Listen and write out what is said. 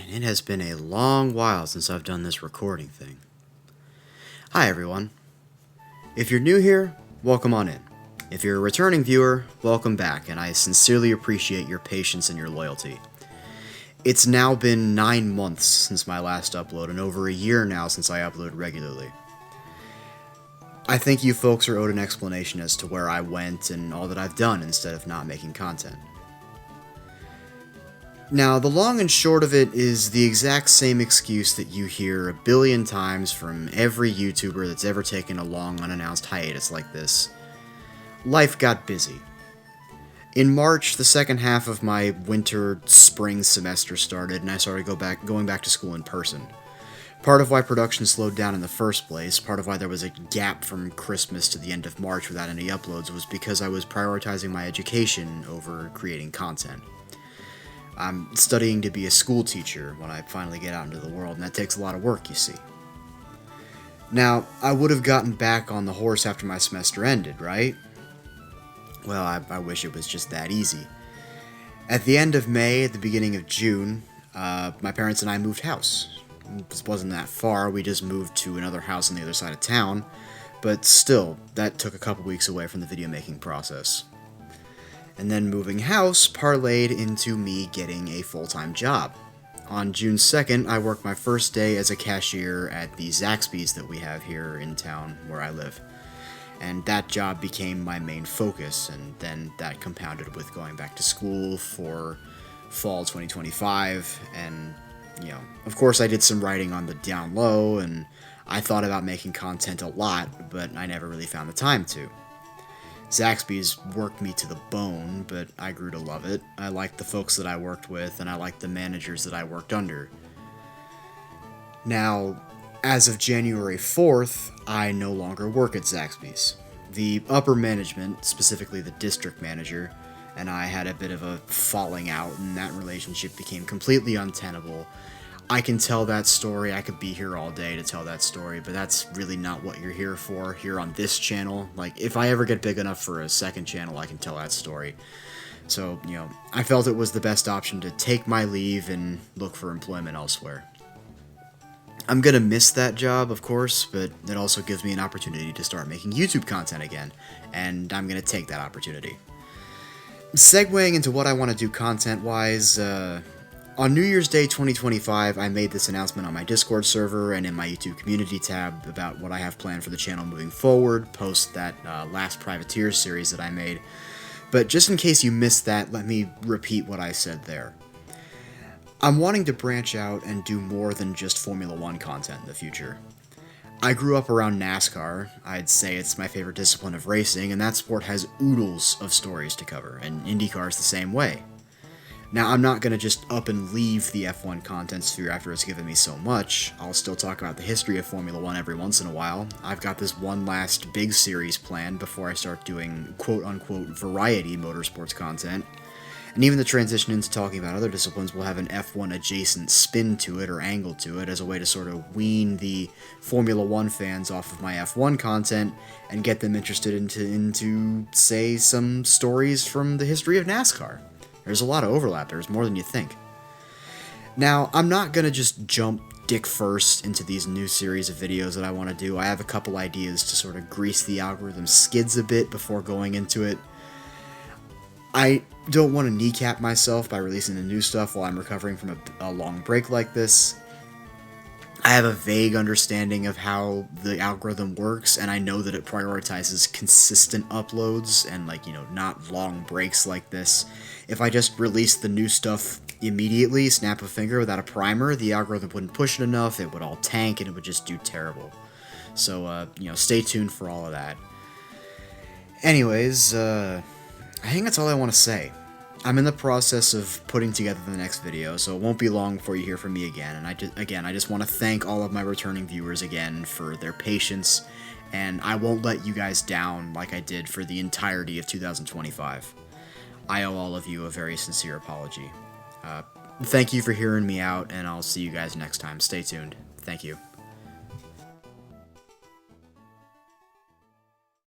Man, it has been a long while since I've done this recording thing. Hi everyone. If you're new here, welcome on in. If you're a returning viewer, welcome back, and I sincerely appreciate your patience and your loyalty. It's now been 9 months since my last upload, and over a year now since I upload regularly. I think you folks are owed an explanation as to where I went and all that I've done instead of not making content. Now, the long and short of it is the exact same excuse that you hear a billion times from every YouTuber that's ever taken a long, unannounced hiatus like this. Life got busy. In March, the second half of my winter-spring semester started, and I started going back to school in person. Part of why production slowed down in the first place, part of why there was a gap from Christmas to the end of March without any uploads, was because I was prioritizing my education over creating content. I'm studying to be a school teacher when I finally get out into the world, and that takes a lot of work, you see. Now, I would have gotten back on the horse after my semester ended, right? Well, I wish it was just that easy. At the end of May, at the beginning of June, my parents and I moved house. This wasn't that far, we just moved to another house on the other side of town, but still, that took a couple weeks away from the video making process. And then moving house parlayed into me getting a full-time job. On June 2nd, I worked my first day as a cashier at the Zaxby's that we have here in town where I live. And that job became my main focus, and then that compounded with going back to school for fall 2025, and, of course I did some writing on the down low, and I thought about making content a lot, but I never really found the time to. Zaxby's worked me to the bone, but I grew to love it. I liked the folks that I worked with, and I liked the managers that I worked under. Now, as of January 4th, I no longer work at Zaxby's. The upper management, specifically the district manager, and I had a bit of a falling out, and that relationship became completely untenable. I can tell that story, I could be here all day to tell that story, but that's really not what you're here for, here on this channel. Like, if I ever get big enough for a second channel, I can tell that story. So, I felt it was the best option to take my leave and look for employment elsewhere. I'm gonna miss that job, of course, but it also gives me an opportunity to start making YouTube content again, and I'm gonna take that opportunity. Segueing into what I want to do content-wise, on New Year's Day 2025, I made this announcement on my Discord server and in my YouTube community tab about what I have planned for the channel moving forward, post that last Privateer series that I made. But just in case you missed that, let me repeat what I said there. I'm wanting to branch out and do more than just Formula 1 content in the future. I grew up around NASCAR. I'd say it's my favorite discipline of racing, and that sport has oodles of stories to cover, and IndyCar is the same way. Now, I'm not going to just up and leave the F1 content sphere after it's given me so much. I'll still talk about the history of Formula 1 every once in a while. I've got this one last big series planned before I start doing quote-unquote variety motorsports content. And even the transition into talking about other disciplines will have an F1 adjacent spin to it or angle to it as a way to sort of wean the Formula 1 fans off of my F1 content and get them interested into say, some stories from the history of NASCAR. There's a lot of overlap, there's more than you think. Now, I'm not gonna just jump dick first into these new series of videos that I want to do. I have a couple ideas to sort of grease the algorithm skids a bit before going into it. I don't want to kneecap myself by releasing the new stuff while I'm recovering from a long break like this. I have a vague understanding of how the algorithm works, and I know that it prioritizes consistent uploads and, not long breaks like this. If I just released the new stuff immediately, snap a finger without a primer, the algorithm wouldn't push it enough, it would all tank, and it would just do terrible. So, stay tuned for all of that. Anyways, I think that's all I want to say. I'm in the process of putting together the next video, so it won't be long before you hear from me again, and I just want to thank all of my returning viewers again for their patience, and I won't let you guys down like I did for the entirety of 2025. I owe all of you a very sincere apology. Thank you for hearing me out, and I'll see you guys next time. Stay tuned. Thank you.